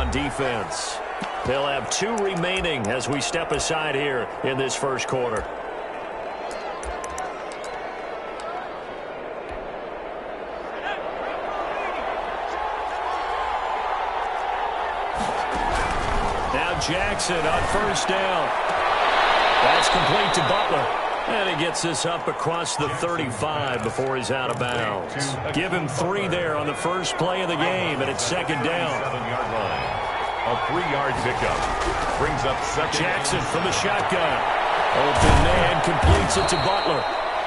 on defense. They'll have 2 remaining as we step aside here in this first quarter. Now Jackson on first down. That's complete to Butler. And he gets this up across the 35 before he's out of bounds. Give him 3 there on the first play of the game, and it's second down. 7-yard line. A 3-yard pickup. Brings up second. Jackson from the shotgun. Open man completes it to Butler.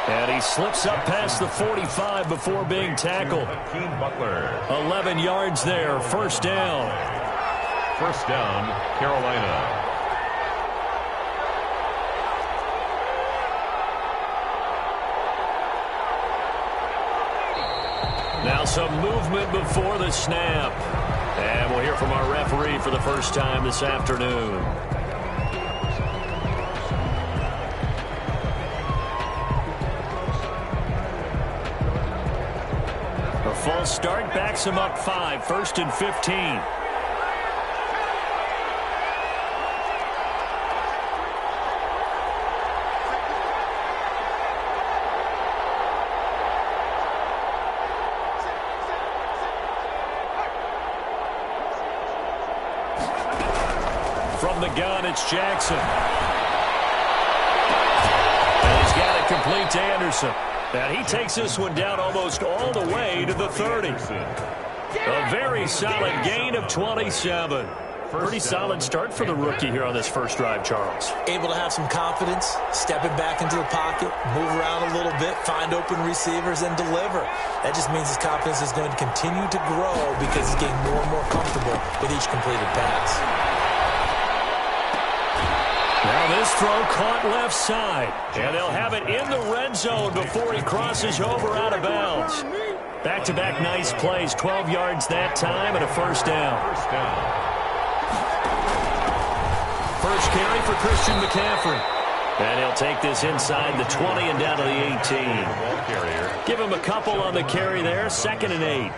And he slips up past the 45 before being tackled. Butler. 11 yards there, first down. First down, Carolina. Now some movement before the snap. And we'll hear from our referee for the first time this afternoon. A false start backs him up 5, first and 15. From the gun, it's Jackson. And he's got it complete to Anderson. And he takes this one down almost all the way to the 30. A very solid gain of 27. Pretty solid start for the rookie here on this first drive, Charles. Able to have some confidence, stepping back into the pocket, move around a little bit, find open receivers, and deliver. That just means his confidence is going to continue to grow because he's getting more and more comfortable with each completed pass. Now this throw caught left side. And they'll have it in the red zone before he crosses over out of bounds. Back-to-back nice plays, 12 yards that time and a first down. First carry for Christian McCaffrey. And he'll take this inside the 20 and down to the 18. Give him a couple on the carry there, 2nd and 8.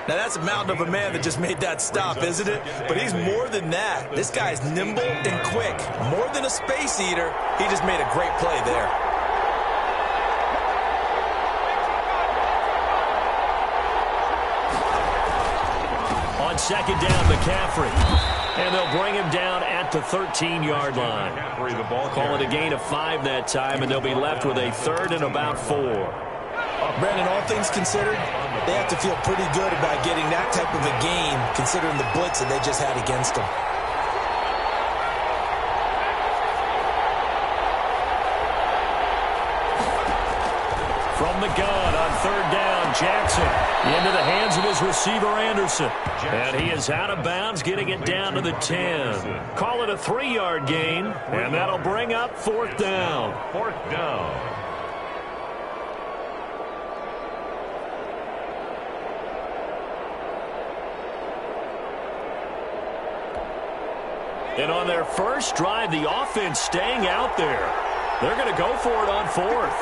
Now, that's a mountain of a man that just made that stop, isn't it? But he's more than that. This guy's nimble and quick. More than a space eater, he just made a great play there. On second down, McCaffrey. And they'll bring him down at the 13-yard line. Call it a gain of 5 that time, and they'll be left with a 3rd and about 4. Brandon, all things considered, they have to feel pretty good about getting that type of a gain, considering the blitz that they just had against them. From the gun on 3rd down, Jackson into the hands of his receiver, Anderson. And he is out of bounds, getting it down to the 10. Call it a 3-yard gain, and that'll bring up 4th down. 4th down. And on their first drive, the offense staying out there. They're going to go for it on 4th.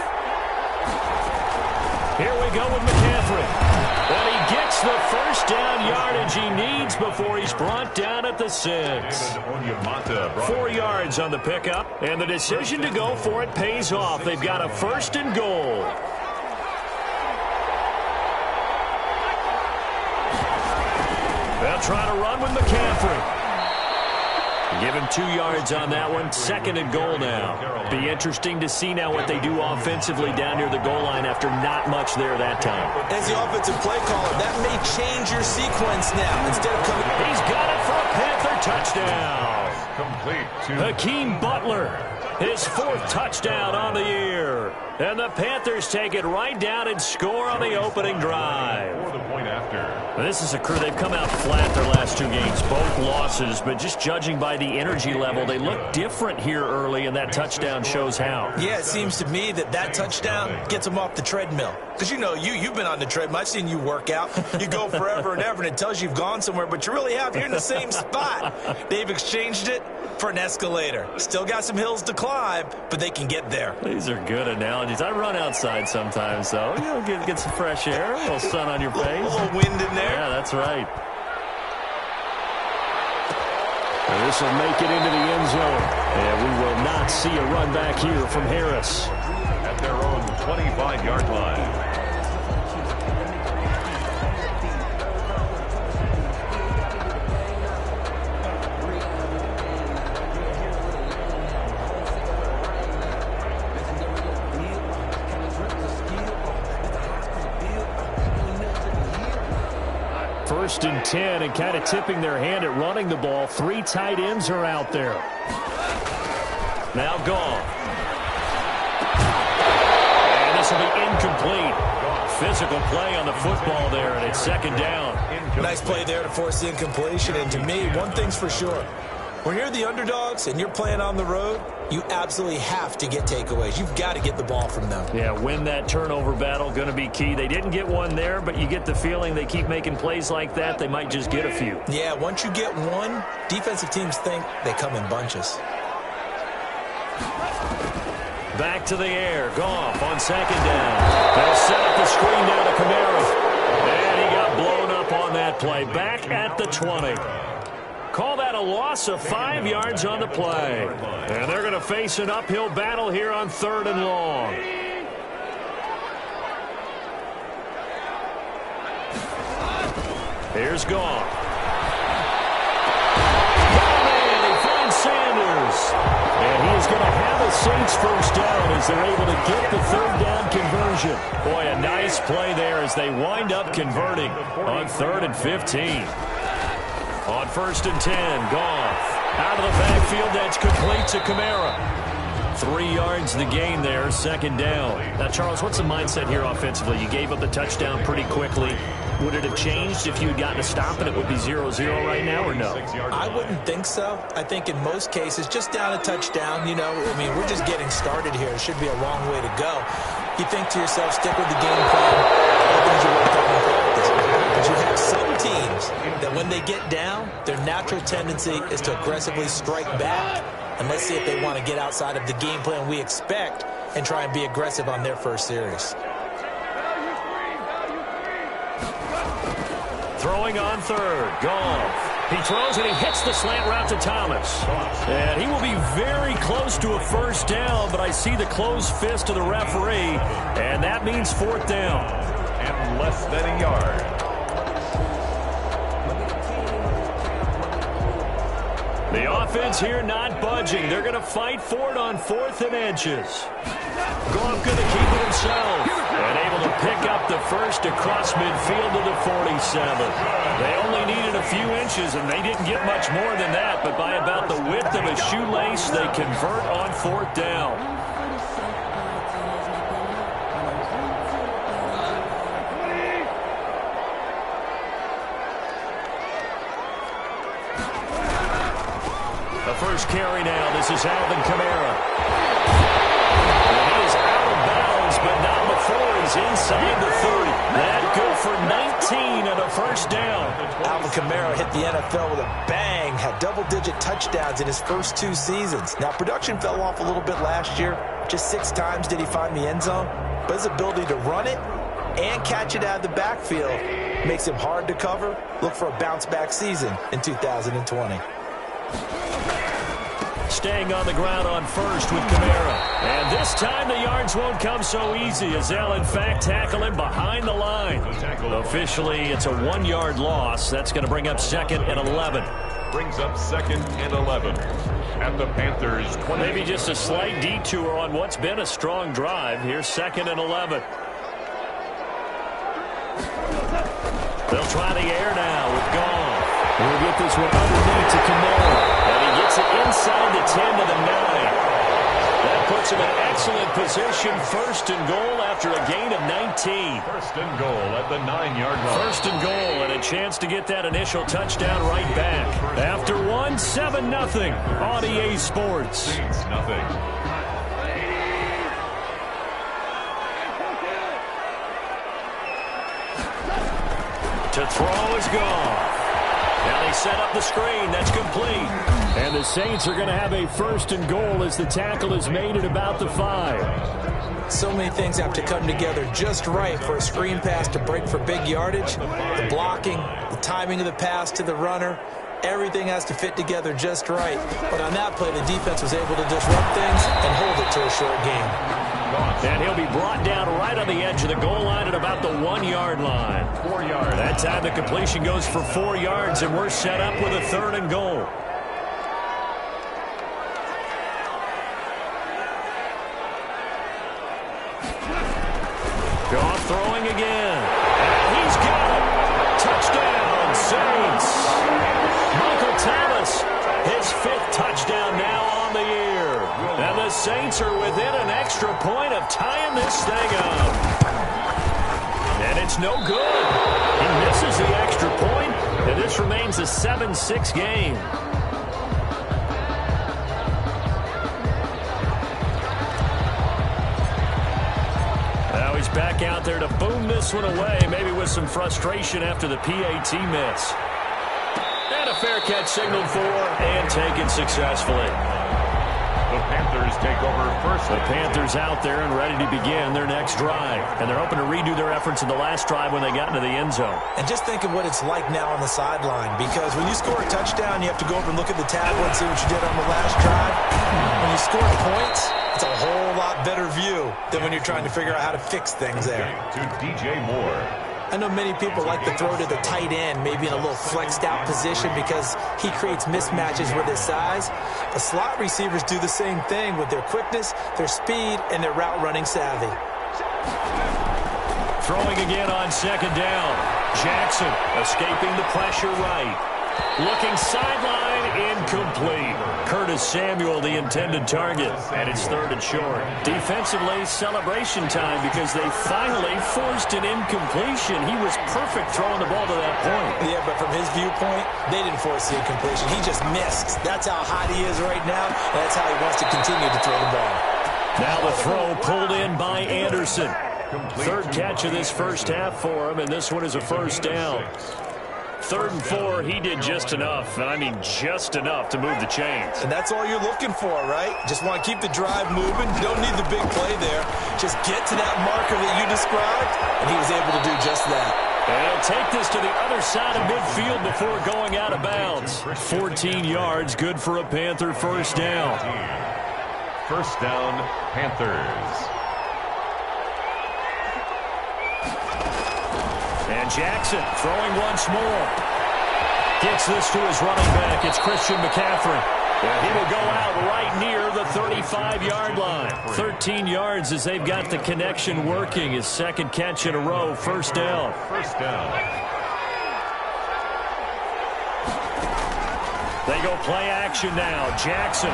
Here we go with McCaffrey. And he gets the first down yardage he needs before he's brought down at the 6. 4 yards on the pickup, and the decision to go for it pays off. They've got a 1st and goal. They'll try to run with McCaffrey. Give him 2 yards on that one. 2nd and goal now. Be interesting to see now what they do offensively down near the goal line after not much there that time. As the offensive play caller, that may change your sequence now. Instead of coming... He's got it for a Panther touchdown. Complete to Hakeem Butler. His 4th touchdown on the year. And the Panthers take it right down and score on the opening drive. For the point after. This is a crew. They've come out flat their last 2 games, both losses, but just judging by the energy level, they look different here early, and that touchdown shows how. Yeah, it seems to me that touchdown gets them off the treadmill. Because you know, you've been on the treadmill. I've seen you work out. You go forever and ever, and it tells you you've gone somewhere, but you really have. You're in the same spot. They've exchanged it for an escalator. Still got some hills to climb, but they can get there. These are good analogies. I run outside sometimes, though. You know, get some fresh air, a little sun on your face. A little wind in there. Yeah, that's right. And this will make it into the end zone. And we will not see a run back here from Harris. At their own 25-yard line. First and 10, and kind of tipping their hand at running the ball. 3 tight ends are out there. Now gone. And this will be incomplete. Physical play on the football there, and it's second down. Nice play there to force the incompletion. And to me, one thing's for sure. When you're the underdogs and you're playing on the road, you absolutely have to get takeaways. You've got to get the ball from them. Yeah, win that turnover battle, going to be key. They didn't get one there, but you get the feeling they keep making plays like that, they might just get a few. Yeah, once you get one, defensive teams think they come in bunches. Back to the air. Goff on second down. They'll set up the screen down to Kamara. And he got blown up on that play. Back at the 20. Call that a loss of 5 yards on the play. And they're going to face an uphill battle here on 3rd and long. Here's Goff. And he finds Sanders. And he is going to have a Saints first down as they're able to get the 3rd down conversion. Boy, a nice play there as they wind up converting on 3rd and 15. On 1st and 10, Goff out of the backfield. That's complete to Kamara. 3 yards the gain there, second down. Now, Charles, what's the mindset here offensively? You gave up the touchdown pretty quickly. Would it have changed if you had gotten a stop and it would be 0-0 right now, or no? I wouldn't think so. I think in most cases, just down a touchdown, you know, I mean, we're just getting started here. It should be a long way to go. You think to yourself, stick with the game plan. All things you worked on in practice. But you have some teams that when they get down, their natural tendency is to aggressively strike back. And let's see if they want to get outside of the game plan we expect and try and be aggressive on their first series. Throwing on 3rd, Goff. He throws and he hits the slant route to Thomas. And he will be very close to a first down, but I see the closed fist of the referee, and that means 4th down. And less than a yard. The offense here not budging. They're going to fight for it on 4th and inches. Goff going to keep it himself. And able to pick up the first across midfield to the 47. They only needed a few inches, and they didn't get much more than that. But by about the width of a shoelace, they convert on 4th down. The first carry now. This is Alvin Kamara. And he is out of bounds, but not before he's inside the 30. That good for 19 and a first down. Alvin Kamara hit the NFL with a bang, had double-digit touchdowns in his first 2 seasons. Now, production fell off a little bit last year. Just 6 times did he find the end zone. But his ability to run it and catch it out of the backfield makes him hard to cover. Look for a bounce-back season in 2020. Staying on the ground on 1st with Kamara. And this time the yards won't come so easy as they'll, in fact, tackle him behind the line. Officially, it's a 1-yard loss. That's going to bring up 2nd and 11. Brings up 2nd and 11. At the Panthers 20. Maybe just a slight detour on what's been a strong drive. Here's 2nd and 11. They'll try the air now with Goff. We'll get this one underneath to Kamara. And he gets it inside the 10 to the 9. That puts him in excellent position. 1st and goal after a gain of 19. 1st and goal at the 9-yard line. 1st and goal and a chance to get that initial touchdown right back. After 7-0 on EA Sports. Saints nothing. To throw is Goff. Now they set up the screen. That's complete. And the Saints are going to have a 1st and goal as the tackle is made at about the 5. So many things have to come together just right for a screen pass to break for big yardage. The blocking, the timing of the pass to the runner, Everything has to fit together just right. But on that play, the defense was able to disrupt things and hold it to a short game. And he'll be brought down right on the edge of the goal line at about the 1-yard line. 4 yards. That time the completion goes for 4 yards, and we're set up with a 3rd and goal. Goff throwing again. And he's got it. Touchdown, Saints. Michael Thomas, his 5th touchdown now on the year. And the Saints are within an extra point of tying this thing up. And it's no good. He misses the extra point, and this remains a 7-6 game. Now he's back out there to boom this one away, maybe with some frustration after the PAT miss. And a fair catch signaled for and taken successfully. The Panthers take over first. The Panthers out there and ready to begin their next drive. And they're hoping to redo their efforts in the last drive when they got into the end zone. And just think of what it's like now on the sideline, because when you score a touchdown, you have to go over and look at the tablet and see what you did on the last drive. When you score points, it's a whole lot better view than when you're trying to figure out how to fix things there. To DJ Moore. I know many people like to throw to the tight end, maybe in a little flexed out position because he creates mismatches with his size. The slot receivers do the same thing with their quickness, their speed, and their route running savvy. Throwing again on 2nd down. Jackson escaping the pressure right. Looking sideline, incomplete. Curtis Samuel, the intended target, and it's 3rd and short. Defensively, celebration time because they finally forced an incompletion. He was perfect throwing the ball to that point. Yeah, but from his viewpoint, they didn't force the incompletion. He just missed. That's how hot he is right now, and that's how he wants to continue to throw the ball. Now the throw pulled in by Anderson. 3rd catch of this first half for him, and this one is a 1st down. 3rd and 4, he did just enough, and I mean just enough to move the chains. And that's all you're looking for, right? Just want to keep the drive moving. You don't need the big play there. Just get to that marker that you described, and he was able to do just that. And he'll take this to the other side of midfield before going out of bounds. 14 yards, good for a Panther 1st down. 1st down, Panthers. And Jackson throwing once more. Gets this to his running back. It's Christian McCaffrey. And he will go out right near the 35-yard line. 13 yards as they've got the connection working. His 2nd catch in a row. 1st down. 1st down. They go play action now. Jackson.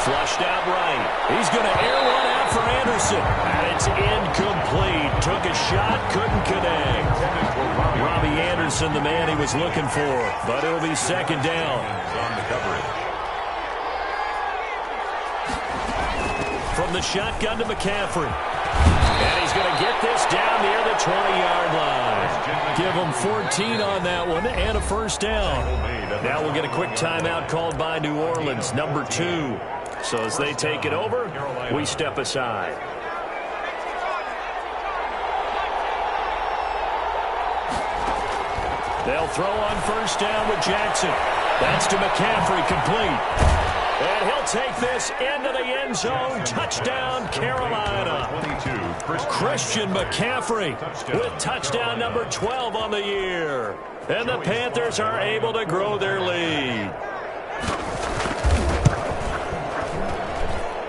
Flushed out right. He's going to air one out for Anderson. And it's incomplete. Took a shot, couldn't connect. Robbie Anderson, the man he was looking for. But it'll be 2nd down. On the coverage. From the shotgun to McCaffrey. And he's going to get this down near the 20-yard line. Give him 14 on that one and a 1st down. Now we'll get a quick timeout called by New Orleans, number 2. So as they take it over, we step aside. They'll throw on 1st down with Jackson. That's to McCaffrey, complete. And he'll take this into the end zone. Touchdown, Carolina. 22, Christian McCaffrey with touchdown number 12 on the year. And the Panthers are able to grow their lead.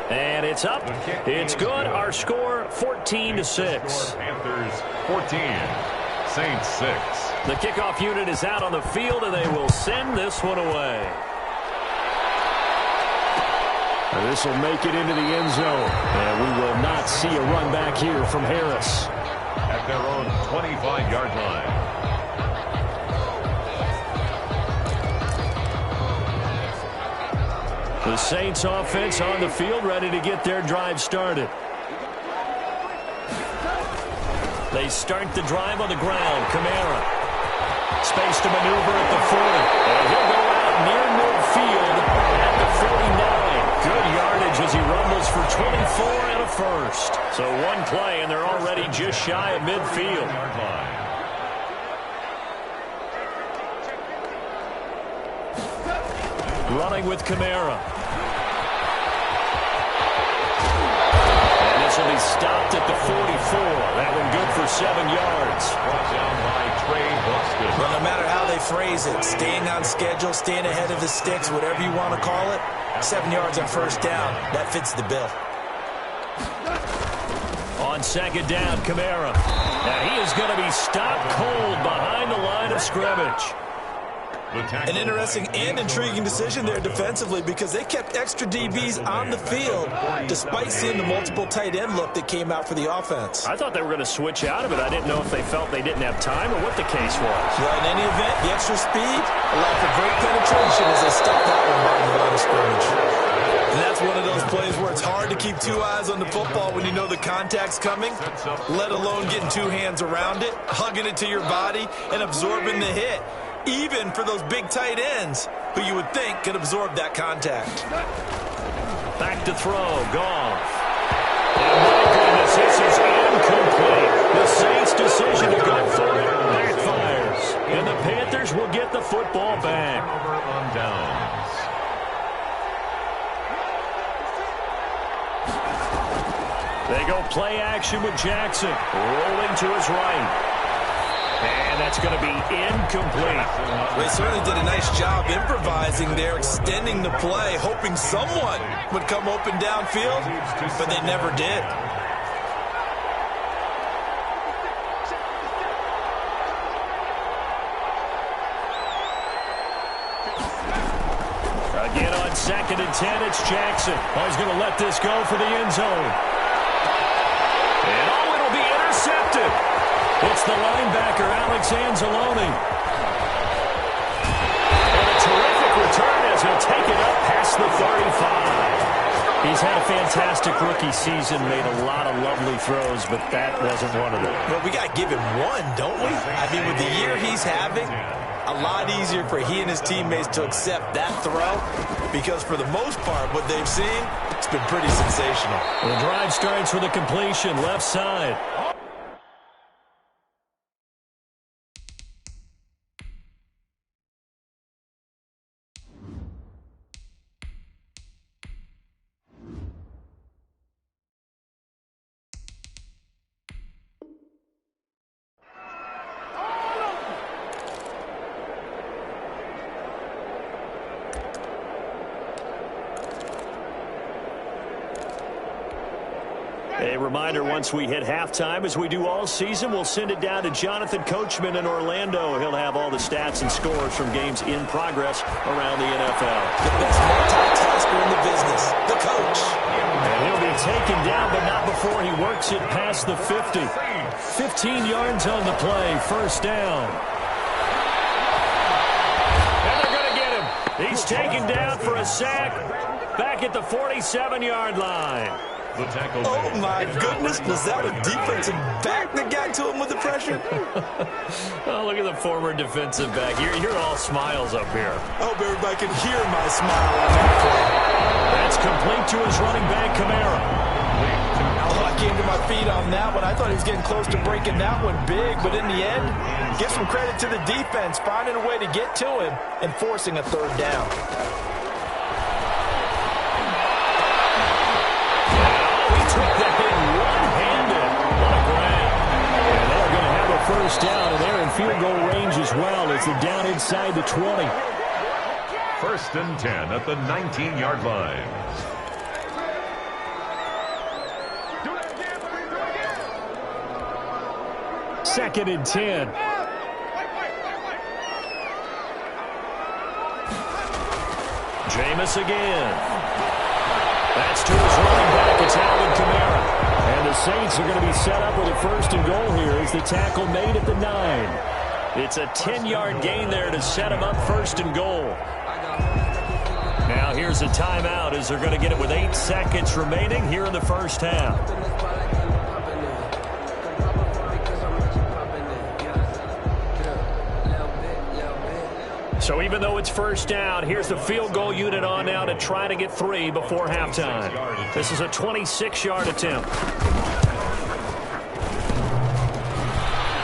And it's up. It's good. Our score, 14-6. Panthers 14, Saints 6. The kickoff unit is out on the field, and they will send this one away. This will make it into the end zone, and we will not see a run back here from Harris. At their own 25-yard line. The Saints offense on the field, ready to get their drive started. They start the drive on the ground. Kamara. Space to maneuver at the 40. And he'll go out near midfield at the 49. Good yardage as he rumbles for 24 and a 1st. So one play, and they're already just shy of midfield. Running with Kamara. And this will be stopped at the 44. That one good for 7 yards. Brought down by Trey Buxton. Well, no matter how they phrase it, staying on schedule, staying ahead of the sticks, whatever you want to call it, 7 yards on first down, that fits the bill. On second down, Kamara. Now he is going to be stopped cold behind the line of scrimmage. An interesting and intriguing decision there defensively because they kept extra DBs on the field despite seeing the multiple tight end look that came out for the offense. I thought they were going to switch out of it. I didn't know if they felt they didn't have time or what the case was. Well, in any event, the extra speed allowed for great penetration as they stuck that one behind the line of scrimmage. And that's one of those plays where it's hard to keep 2 eyes on the football when you know the contact's coming, let alone getting 2 hands around it, hugging it to your body, and absorbing the hit. Even for those big tight ends who you would think could absorb that contact. Back to throw, Goff. And my goodness, this is incomplete. The Saints' decision to go for it backfires. And the Panthers will get the football back. On downs. They go play action with Jackson. Rolling to his right. And that's going to be incomplete. They certainly did a nice job improvising there, extending the play, hoping someone would come open downfield, but they never did. Again on second and 10, it's Jackson. Oh, he's going to let this go for the end zone. And oh, it'll be intercepted. It's the linebacker, Alex Anzalone. And a terrific return as he'll take it up past the 35. He's had a fantastic rookie season, made a lot of lovely throws, but that wasn't one of them. Well, we got to give him one, don't we? I mean, with the year he's having, a lot easier for he and his teammates to accept that throw because for the most part, what they've seen, it's been pretty sensational. The drive starts with a completion, left side. A reminder, once we hit halftime, as we do all season, we'll send it down to Jonathan Coachman in Orlando. He'll have all the stats and scores from games in progress around the NFL. The best multitasker in the business, the coach. And he'll be taken down, but not before he works it past the 50. 15 yards on the play, first down. And they're going to get him. He's taken down for a sack back at the 47-yard line. Oh, my goodness. Was that a defensive back that got to him with the pressure? Oh, look at the former defensive back. You're all smiles up here. I hope everybody can hear my smile on that play. That's complete to his running back, Kamara. Oh, I came to my feet on that one. I thought he was getting close to breaking that one big, but in the end, give some credit to the defense, finding a way to get to him and forcing a third down. First down, and they're in field goal range as well. It's a down inside the 20. First and 10 at the 19-yard line. Second and 10. Jameis again. That's to his running back. It's Alvin Kamara. And the Saints are going to be set up with a first and goal here as the tackle made at the 9. It's a 10-yard gain there to set him up first and goal. Now here's a timeout as they're going to get it with 8 seconds remaining here in the first half. So even though it's first down, here's the field goal unit on now to try to get 3 before halftime. This is a 26-yard attempt.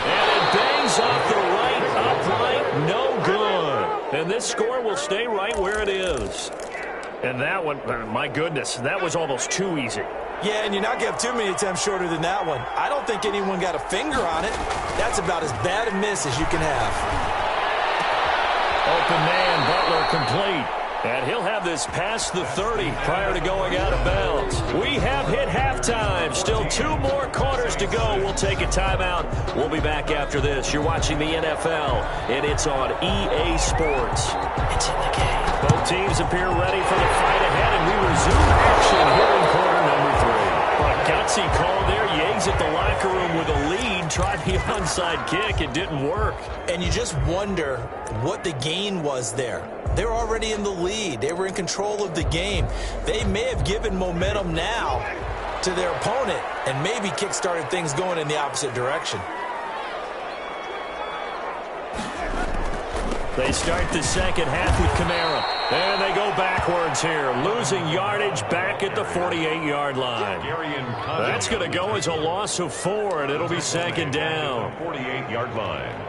And it bangs off the right upright. No good. and this score will stay right where it is. And that one, my goodness, that was almost too easy. Yeah, and you're not going to have too many attempts shorter than that one. I don't think anyone got a finger on it. That's about as bad a miss as you can have. Open man, Butler complete. And he'll have this past the 30 prior to going out of bounds. We have hit halftime. Still 2 more quarters to go. We'll take a timeout. We'll be back after this. You're watching the NFL, and it's on EA Sports. It's in the game. Both teams appear ready for the fight ahead, and we resume action here in quarter number 3. A gutsy call there. Yates at the locker room with a lead. Tried the onside kick. It didn't work. And you just wonder what the gain was there. They're already in the lead. They were in control of the game. They may have given momentum now to their opponent and maybe kick-started things going in the opposite direction. They start the second half with Kamara. And they go backwards here, losing yardage back at the 48-yard line. That's going to go as a loss of 4, and it'll be second down. 48-yard line.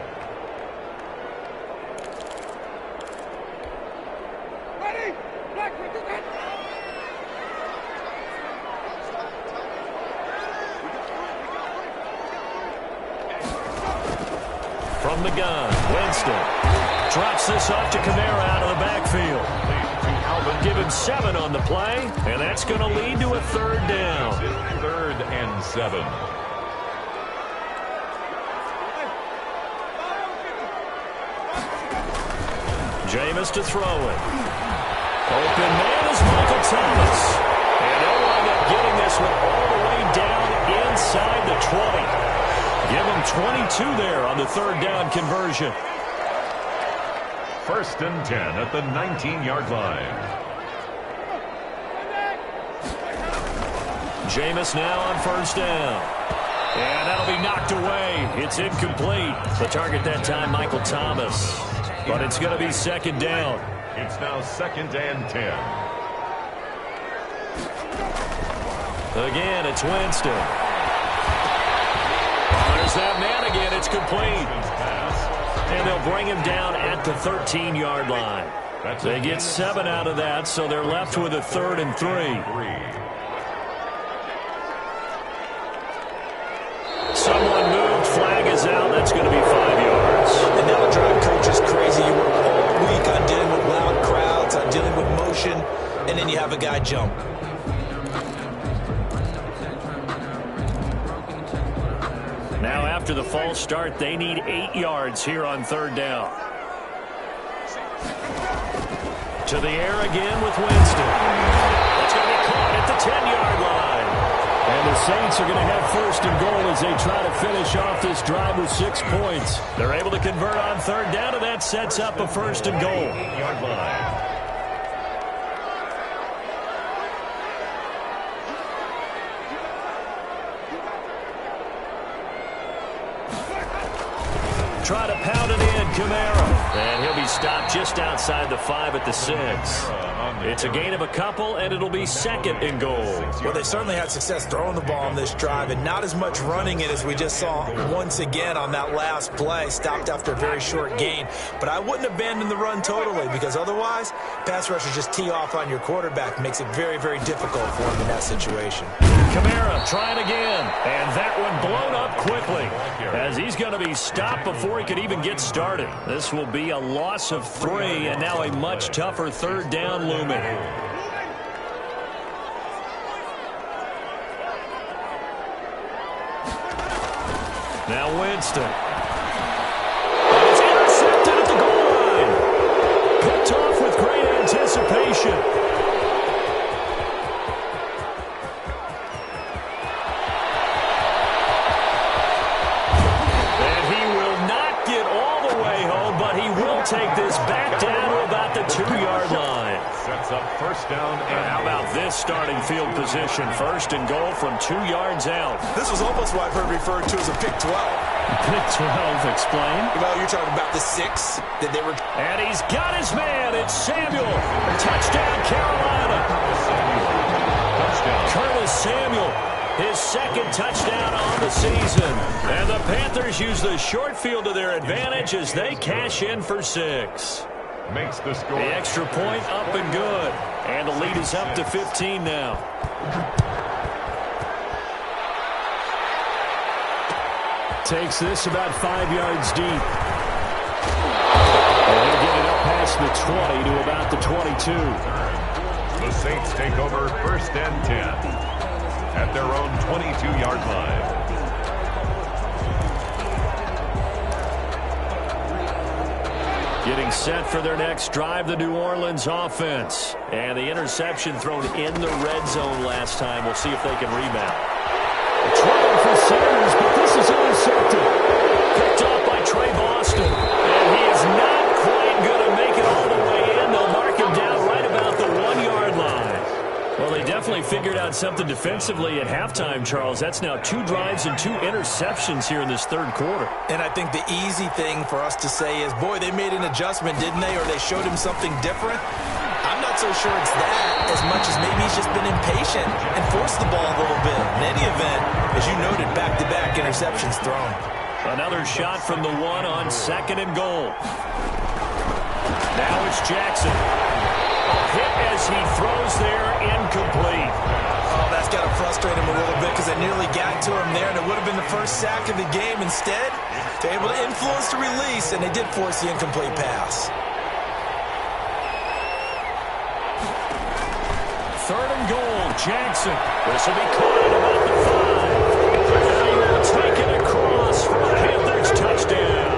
From the gun, Winston drops this off to Kamara out of the backfield. Give him 7 on the play, and that's going to lead to a third down. 3rd and 7. Jameis to throw it. Open man is Michael Thomas. And they'll wind up getting this one all the way down inside the 20. Give him 22 there on the third down conversion. 1st and 10 at the 19-yard line. Jameis now on 1st down. And that'll be knocked away. It's incomplete. The target that time, Michael Thomas. But it's going to be second down. It's now 2nd and 10. Again, it's Winston. There's that man again. It's complete. And they'll bring him down at the 13-yard line. They get 7 out of that, so they're left with a 3rd and 3. Someone moved. Flag is out. That's going to be 5 yards. And that'll drive coaches crazy. You work all week on dealing with loud crowds, on dealing with motion, and then you have a guy jump. Now after the false start, they need 8 yards here on 3rd down. To the air again with Winston. It's going to be caught at the 10-yard line. And the Saints are going to have 1st and goal as they try to finish off this drive with 6 points. They're able to convert on 3rd down, and that sets up a 1st and goal. 8-yard line. Try to pound it in, Kamara. And he'll be stopped just outside the 5 at the 6. It's a gain of a couple, and it'll be 2nd and goal. Well, they certainly had success throwing the ball on this drive, and not as much running it as we just saw once again on that last play. Stopped after a very short gain. But I wouldn't abandon the run totally, because otherwise, pass rushers just tee off on your quarterback. Makes it very, very difficult for him in that situation. Kamara trying again, and that one blown up quickly as he's going to be stopped before he could even get started. This will be a loss of 3, and now a much tougher 3rd down looming. Now Winston. And it's intercepted at the goal line. Picked off with great anticipation. Take this back down to about the 2-yard line. Sets up 1st down. And how about this starting field position? 1st and goal from 2 yards out. This was almost what I've heard referred to as a pick 12. Pick 12, explain. Well, you're talking about the 6 that they were. And he's got his man. It's Samuel. Touchdown, Carolina. Touchdown. Curtis Samuel. His 2nd touchdown on the season. And the Panthers use the short field to their advantage as they cash in for 6. makes the score. The extra point up and good. And the lead is up to 15 now. Takes this about 5 yards deep. And he'll get it up past the 20 to about the 22. The Saints take over 1st and 10 at their own 22-yard line. Getting set for their next drive, the New Orleans offense. And the interception thrown in the red zone last time. We'll see if they can rebound. Trouble for Sanders, but this is intercepted. Picked off by Trey Boston. And he is not quite going to make it all the way in. They'll mark him down right about the 1-yard line. Well, they definitely figured out something defensively at halftime, Charles. That's now 2 drives and 2 interceptions here in this third quarter. And I think the easy thing for us to say is, boy, they made an adjustment, didn't they? Or they showed him something different. I'm not so sure it's that as much as maybe he's just been impatient and forced the ball a little bit. In any event, as you noted, back-to-back interceptions thrown. Another shot from the 1 on 2nd and goal. Now it's Jackson. A hit as he throws there, incomplete. Oh, that's got to frustrate him a little bit because they nearly got to him there, and it would have been the first sack of the game. Instead, they're able to influence the release, and they did force the incomplete pass. 3rd and goal, Jackson. This will be caught at about the 5. Now he will take it across for a Panthers touchdown.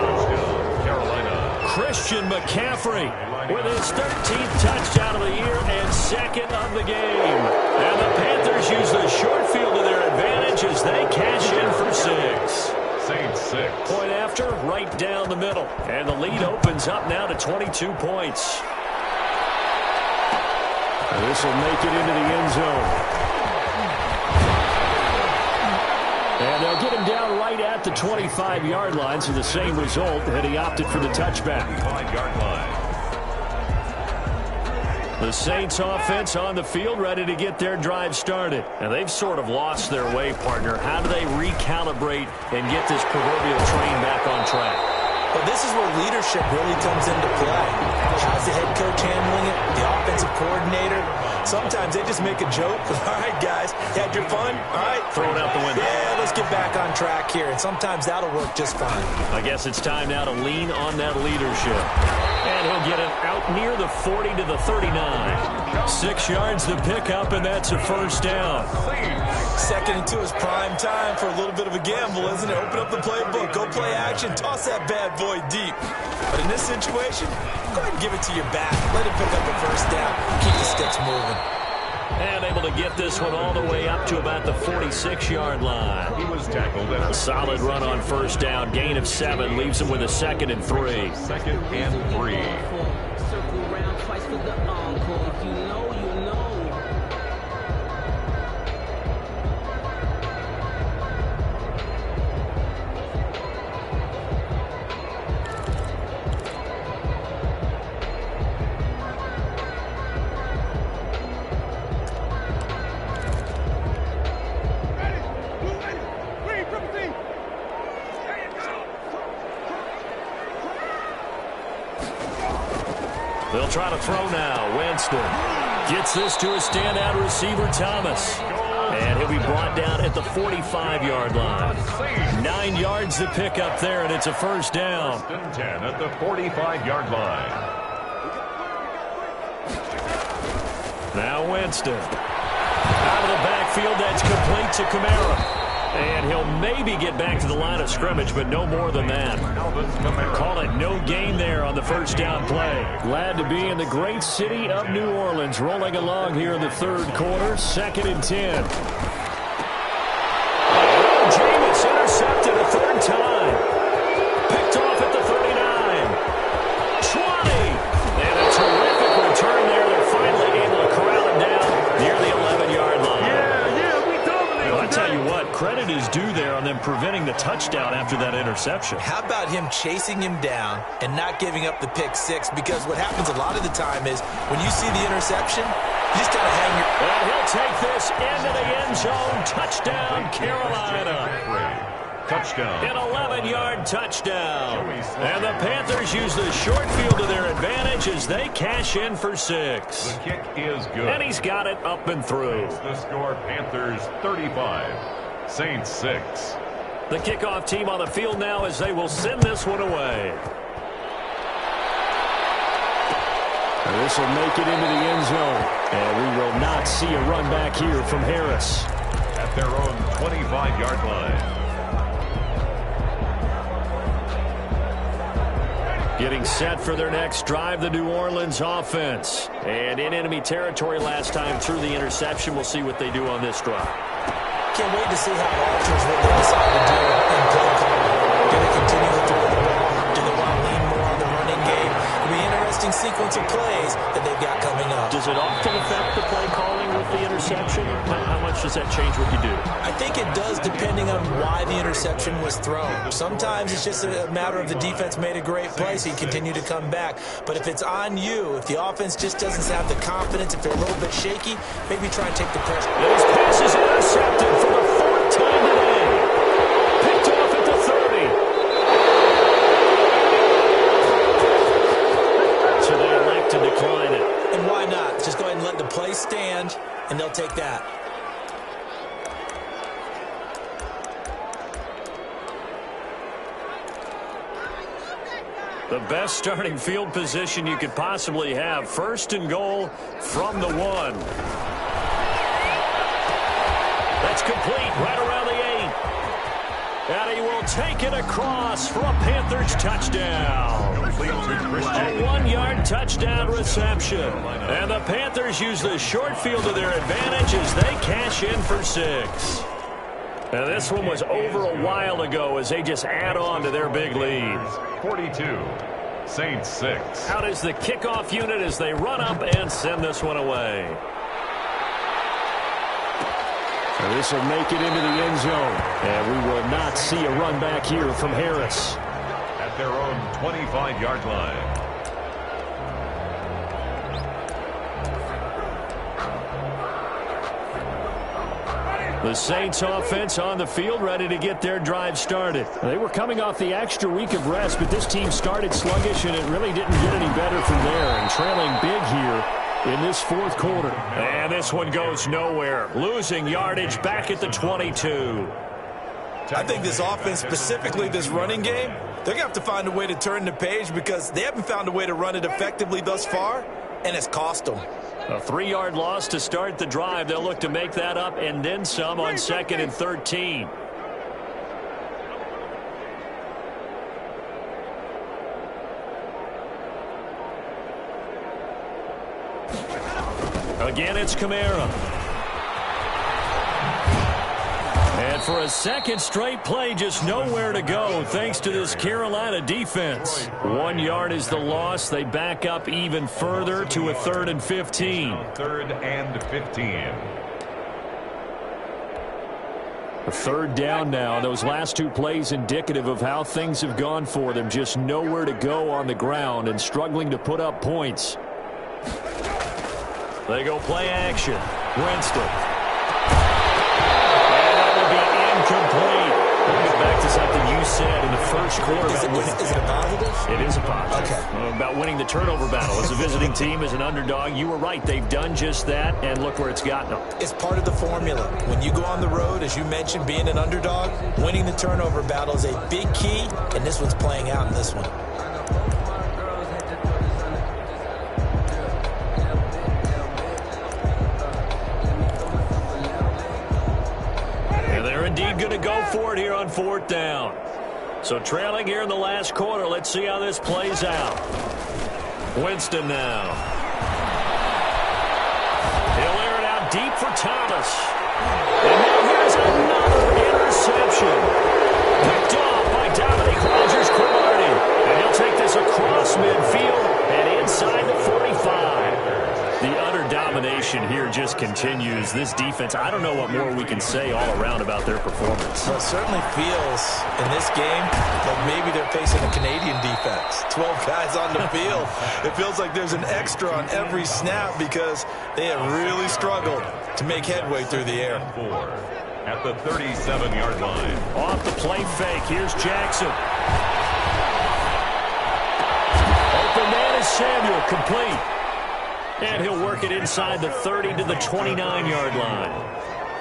Carolina. Christian McCaffrey with his 13th touchdown of the year and 2nd of the game. And the Panthers use the short field to their advantage as they cash in for 6. Saints 6. Point after, right down the middle. And the lead opens up now to 22 points. This will make it into the end zone. And they'll get him down right at the 25-yard line, so the same result had he opted for the touchback. 5-yard line. The Saints offense on the field ready to get their drive started. And they've sort of lost their way, partner. How do they recalibrate and get this proverbial train back on track? Well, this is where leadership really comes into play. How's the head coach handling it? The offensive coordinator? Sometimes they just make a joke. All right, guys, you had your fun? All right. Throw it out the window. Yeah, let's get back on track here. And sometimes that'll work just fine. I guess it's time now to lean on that leadership. And he'll get it out near the 40 to the 39. 6 yards the pickup, and that's a first down. 2nd and 2 is prime time for a little bit of a gamble, isn't it? Open up the playbook, go play action, toss that bad boy deep. But in this situation, go ahead and give it to your back. Let him pick up a first down. Keep the sticks moving. And able to get this one all the way up to about the 46-yard line. He was tackled at A solid run on first down. Gain of 7 leaves him with a 2nd and 3. 2nd and 3. Circle around twice for the encore. If you know, you know. They'll try to throw now. Winston gets this to a standout receiver, Thomas. And he'll be brought down at the 45-yard line. 9 yards to pick up there, and it's a first down. 10 at the 45-yard line. Now Winston. Out of the backfield, that's complete to Kamara. And he'll maybe get back to the line of scrimmage, but no more than that. Call it no gain there on the first down play. Glad to be in the great city of New Orleans, rolling along here in the third quarter. 2nd and 10. Jameis intercepted a 3rd time. Picked off at the 39. 20. And a terrific return there. They're finally able to corral him down near the 11-yard line. I tell you what, credit is due there on them preventing the touchdown after that interception. How about him chasing him down and not giving up the pick 6? Because what happens a lot of the time is when you see the interception, you just got to hang your... And he'll take this into the end zone. Touchdown, Carolina. Touchdown. An 11-yard touchdown. And the Panthers use the short field to their advantage as they cash in for 6. The kick is good. And he's got it up and through. The score, Panthers 35, Saints 6. The kickoff team on the field now as they will send this one away. And this will make it into the end zone. And we will not see a run back here from Harris. At their own 25-yard line. Getting set for their next drive, the New Orleans offense. And in enemy territory last time through the interception. We'll see what they do on this drive. Can't wait to see how it alters what they decide to do in play calling. Do they continue to throw the ball? Do they want to lean more on the running game? It'll be an interesting sequence of plays that they've got coming up. Does it often affect the play calling with the interception? How much does that change what you do? I think it does depending on why the interception was thrown. Sometimes it's just a matter of the defense made a great play, so you continue to come back. But if it's on you, if the offense just doesn't have the confidence, if they're a little bit shaky, maybe try and take the pressure. This pass is intercepted for the 4th time today. Picked off at the 30. So they elect to decline it. And why not? Just go ahead and let the play stand, and they'll take that. The best starting field position you could possibly have. 1st and goal from the 1. That's complete right around the 8. And he will take it across for a Panthers touchdown. A 1-yard touchdown reception. And the Panthers use the short field to their advantage as they cash in for 6. And this one was over a while ago as they just add on to their big lead. 42, Saints 6. Out is the kickoff unit as they run up and send this one away. And this will make it into the end zone. And we will not see a run back here from Harris. At their own 25-yard line. The Saints offense on the field ready to get their drive started. They were coming off the extra week of rest, but this team started sluggish, and it really didn't get any better from there. And trailing big here in this 4th quarter. And this one goes nowhere. Losing yardage back at the 22. I think this offense, specifically this running game, they're going to have to find a way to turn the page because they haven't found a way to run it effectively thus far, and it's cost them. A 3-yard loss to start the drive. They'll look to make that up and then some on 2nd and 13. Again, it's Kamara. And for a 2nd straight play, just nowhere to go thanks to this Carolina defense. 1 yard is the loss. They back up even further to a 3rd and 15. 3rd and 15. A 3rd down now. Those last 2 plays indicative of how things have gone for them. Just nowhere to go on the ground and struggling to put up points. They go play action. Winston. Complete. We'll get back to something you said in the 1st quarter. Is it a positive? It is a positive. Okay. About winning the turnover battle. As a visiting team, as an underdog, you were right. They've done just that, and look where it's gotten them. It's part of the formula. When you go on the road, as you mentioned, being an underdog, winning the turnover battle is a big key, and this one's playing out in this one. Indeed going to go for it here on 4th down. So trailing here in the last quarter. Let's see how this plays out. Winston now. He'll air it out deep for Thomas. And now here's another interception. Picked off by Dominique Rodgers-Cromartie. And he'll take this across midfield and inside the 45. The utter domination here just continues. This defense, I don't know what more we can say all around about their performance. Well, it certainly feels in this game like maybe they're facing a Canadian defense. 12 guys on the field. It feels like there's an extra on every snap because they have really struggled to make headway through the air. at the 37-yard line. Off the play fake, here's Jackson. Open man is Samuel, complete. And he'll work it inside the 30 to the 29-yard line.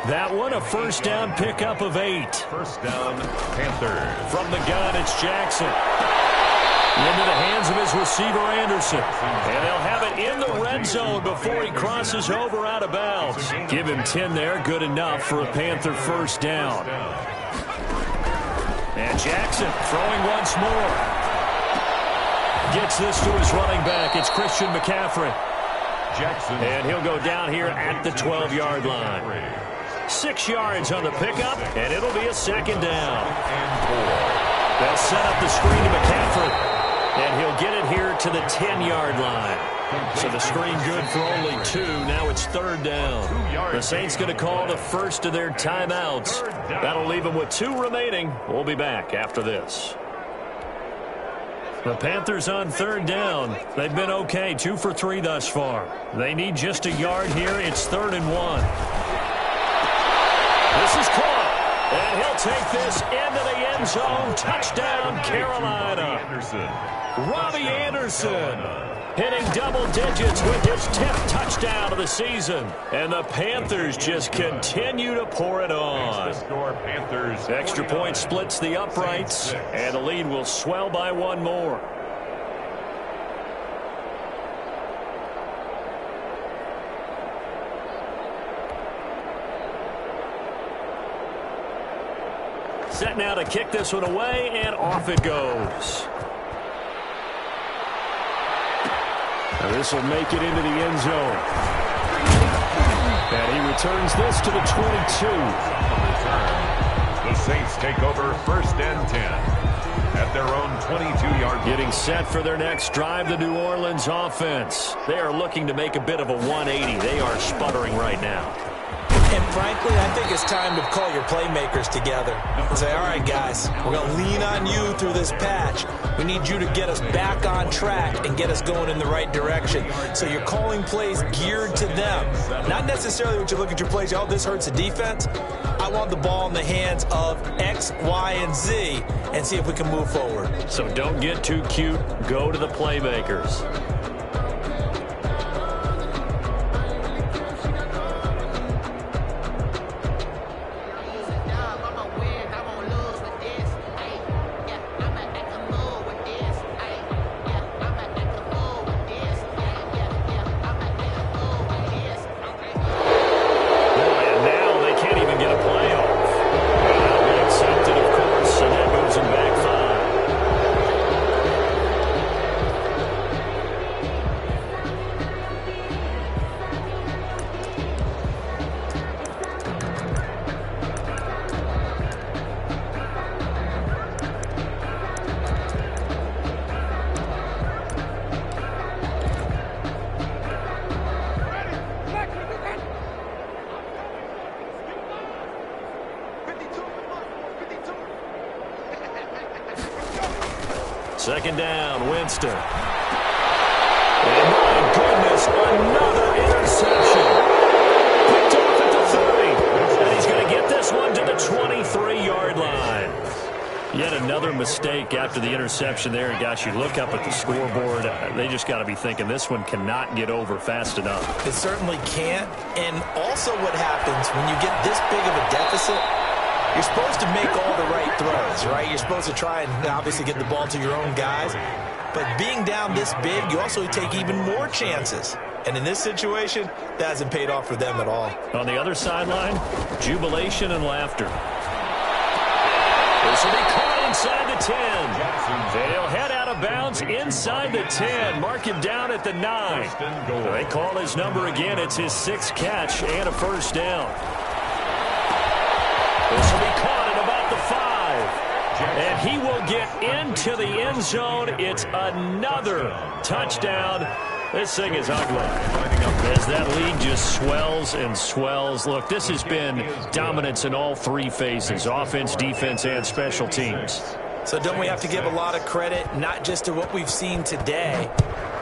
That one, a first down pickup of 8. First down, Panthers. From the gun, it's Jackson. Into the hands of his receiver, Anderson. And they'll have it in the red zone before he crosses over out of bounds. Give him 10 there, good enough for a Panther first down. And Jackson throwing once more. Gets this to his running back. It's Christian McCaffrey. Jackson. And he'll go down here at the 12-yard line. 6 yards on the pickup, and it'll be a second down. They'll set up the screen to McCaffrey, and he'll get it here to the 10-yard line. So the screen good for only 2. Now it's third down. The Saints going to call the first of their timeouts. That'll leave them with 2 remaining. We'll be back after this. The Panthers on third down. They've been okay, 2 for 3 thus far. They need just a yard here. It's 3rd and 1. This is caught, and he'll take this into the end zone. Touchdown, Carolina. Robbie Anderson hitting double digits with his 10th touchdown of the season. And the Panthers just continue to pour it on. Extra point splits the uprights, and the lead will swell by 1 more. Set now to kick this one away, and off it goes. Now this will make it into the end zone. And he returns this to the 22. The Saints take over first and 10 at their own 22-yard line. Getting set for their next drive, the New Orleans offense. They are looking to make a bit of a 180. They are sputtering right now. And frankly, I think it's time to call your playmakers together and say, all right, guys, we're going to lean on you through this patch. We need you to get us back on track and get us going in the right direction. So you're calling plays geared to them. Not necessarily when you look at your plays, oh, this hurts the defense. I want the ball in the hands of X, Y, and Z and see if we can move forward. So don't get too cute. Go to the playmakers. Second down, Winston. And my goodness, another interception. Picked off at the 30. And he's going to get this one to the 23-yard line. Yet another mistake after the interception there. And gosh, you look up at the scoreboard, they just got to be thinking this one cannot get over fast enough. It certainly can't. And also what happens when you get this big of a deficit, you're supposed to make all the right throws, right? You're supposed to try and obviously get the ball to your own guys. But being down this big, you also take even more chances. And in this situation, that hasn't paid off for them at all. On the other sideline, jubilation and laughter. This will be caught inside the 10. They'll head out of bounds inside the 10. Mark him down at the 9. They call his number again. It's his 6th catch and a first down. This will be caught at about the 5. And he will get into the end zone. It's another touchdown. This thing is ugly as that lead just swells and swells. Look, this has been dominance in all 3 phases, offense, defense, and special teams. So don't we have to give a lot of credit, not just to what we've seen today,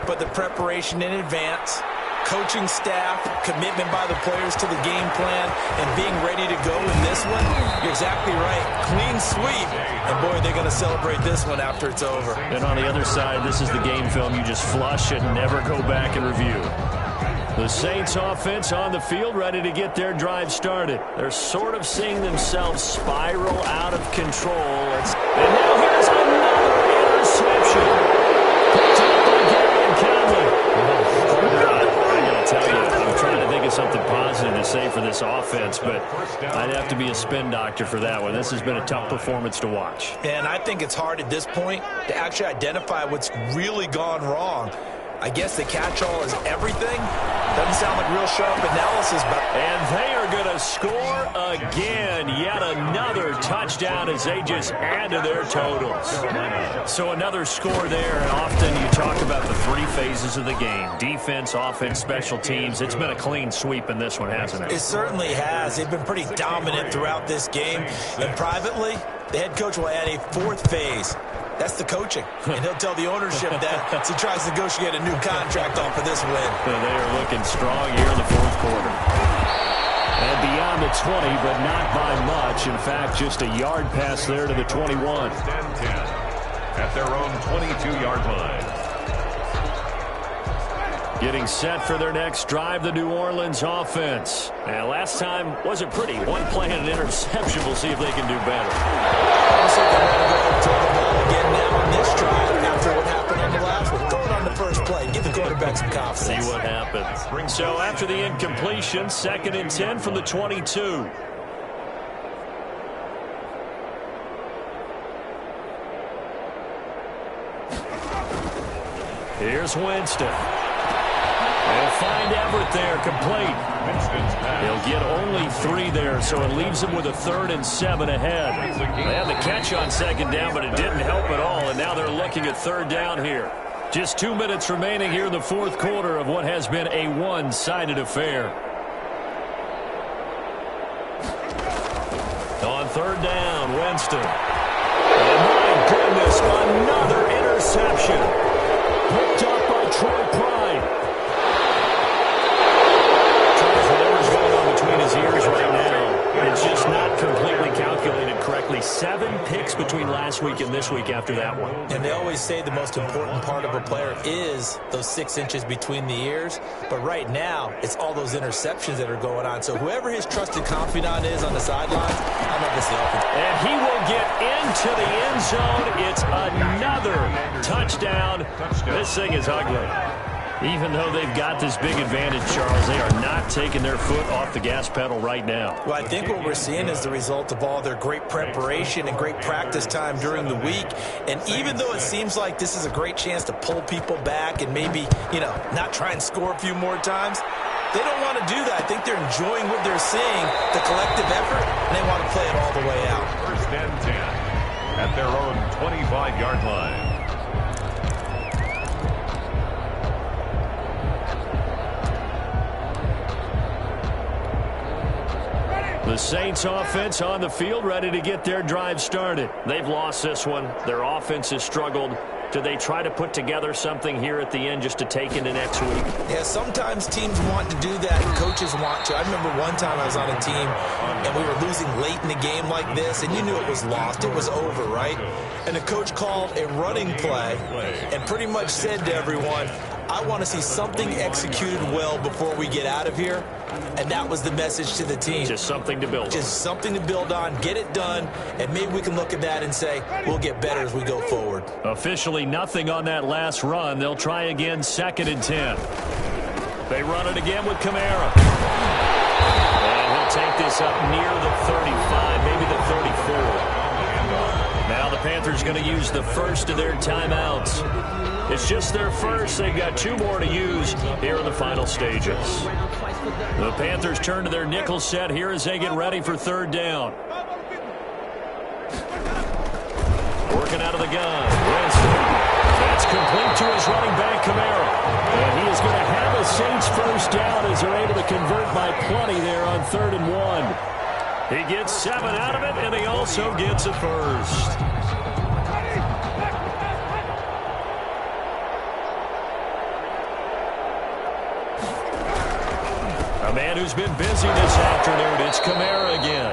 but the preparation in advance, coaching staff, commitment by the players to the game plan, and being ready to go in this one, you're exactly right. Clean sweep. And, boy, they're going to celebrate this one after it's over. And on the other side, this is the game film you just flush and never go back and review. The Saints offense on the field, ready to get their drive started. They're sort of seeing themselves spiral out of control. And now here's another interception. Picked up by Gary and Conley. I got to tell you, I'm trying to think of something positive to say for this offense, but I'd have to be a spin doctor for that one. This has been a tough performance to watch. And I think it's hard at this point to actually identify what's really gone wrong. I guess the catch-all is everything. Doesn't sound like real sharp analysis. But and they are going to score again. Yet another touchdown as they just add to their totals. So another score there. And often you talk about the three phases of the game. Defense, offense, special teams. It's been a clean sweep in this one, hasn't it? It certainly has. They've been pretty dominant throughout this game. And privately, the head coach will add a fourth phase. That's the coaching. And he'll tell the ownership that as he tries to negotiate a new contract off of this win. They are looking strong here in the fourth quarter. And beyond the 20, but not by much. In fact, just a yard pass there to the 21. At their own 22-yard line. Getting set for their next drive, the New Orleans offense. And last time wasn't pretty. One play and an interception. We'll see if they can do better. Looks like they want to go ahead and throw the ball again now on this drive after what happened on the last one. Throw it on the first play. Give the quarterback some confidence. See what happens. So after the incompletion, 2nd and 10 from the 22. Here's Winston. They'll find Everett there, complete. He'll get only 3 there, so it leaves them with a 3rd and 7 ahead. They had the catch on 2nd down, but it didn't help at all, and now they're looking at 3rd down here. Just 2 minutes remaining here in the fourth quarter of what has been a one-sided affair. On 3rd down, Winston. And my goodness, another interception. Picked up by Troy Pride. Whatever's going on between his ears right now, it's just not completely calculated correctly. 7 picks between last week and this week after that one. And they always say the most important part of a player is those 6 inches between the ears. But right now, it's all those interceptions that are going on. So whoever his trusted confidant is on the sidelines, I love this offense. And he will get into the end zone. It's another touchdown. This thing is ugly. Even though they've got this big advantage, Charles, they are not taking their foot off the gas pedal right now. Well, I think what we're seeing is the result of all their great preparation and great practice time during the week. And even though it seems like this is a great chance to pull people back and maybe, not try and score a few more times, they don't want to do that. I think they're enjoying what they're seeing, the collective effort, and they want to play it all the way out. 1st and 10 at their own 25-yard line. The Saints offense on the field, ready to get their drive started. They've lost this one. Their offense has struggled. Do they try to put together something here at the end just to take into next week? Yeah, sometimes teams want to do that and coaches want to. I remember one time I was on a team and we were losing late in the game like this, and you knew it was lost. It was over, right? And the coach called a running play and pretty much said to everyone, I want to see something executed well before we get out of here. And that was the message to the team. Just something to build on. Just something to build on, get it done, and maybe we can look at that and say, we'll get better as we go forward. Officially nothing on that last run. They'll try again, 2nd and 10. They run it again with Kamara. And he'll take this up near the 35, maybe the 34. Now the Panthers going to use the first of their timeouts. It's just their first. They've got 2 more to use here in the final stages. The Panthers turn to their nickel set here as they get ready for 3rd down. Working out of the gun. Winston. That's complete to his running back, Kamara. And he is going to have a Saints first down as they're able to convert by plenty there on 3rd and 1. He gets 7 out of it, and he also gets a first. A man who's been busy this afternoon, it's Kamara again.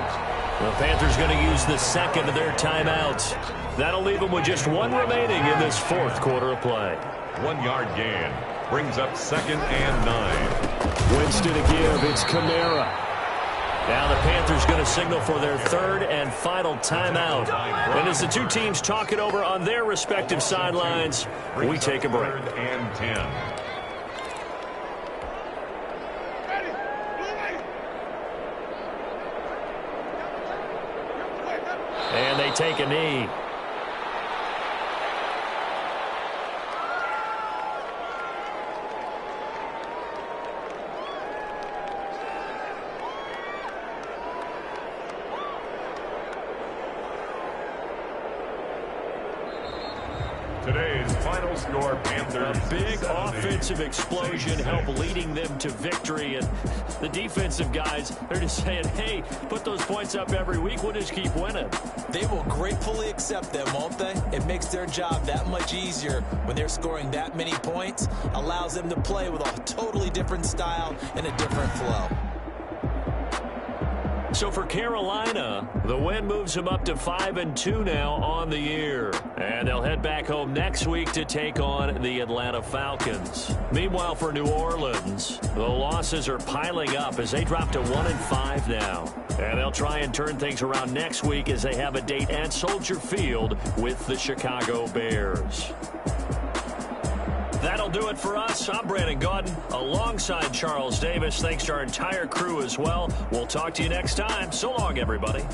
The Panthers going to use the second of their timeouts. That'll leave them with just one remaining in this fourth quarter of play. 1 yard gain. Brings up 2nd and 9. Winston to give, it's Kamara. Now the Panthers going to signal for their third and final timeout. And as the two teams talk it over on their respective sidelines, we take a break. 3rd and 10. And they take a knee. Today's final score, Panthers. A big offensive explosion helped leading them to victory. And the defensive guys, they're just saying, hey, put those points up every week. We'll just keep winning. They will gratefully accept them, won't they? It makes their job that much easier when they're scoring that many points. Allows them to play with a totally different style and a different flow. So for Carolina, the win moves them up to 5-2 now on the year. And they'll head back home next week to take on the Atlanta Falcons. Meanwhile, for New Orleans, the losses are piling up as they drop to 1-5 now. And they'll try and turn things around next week as they have a date at Soldier Field with the Chicago Bears. That'll do it for us. I'm Brandon Gaudin alongside Charles Davis. Thanks to our entire crew as well. We'll talk to you next time. So long, everybody.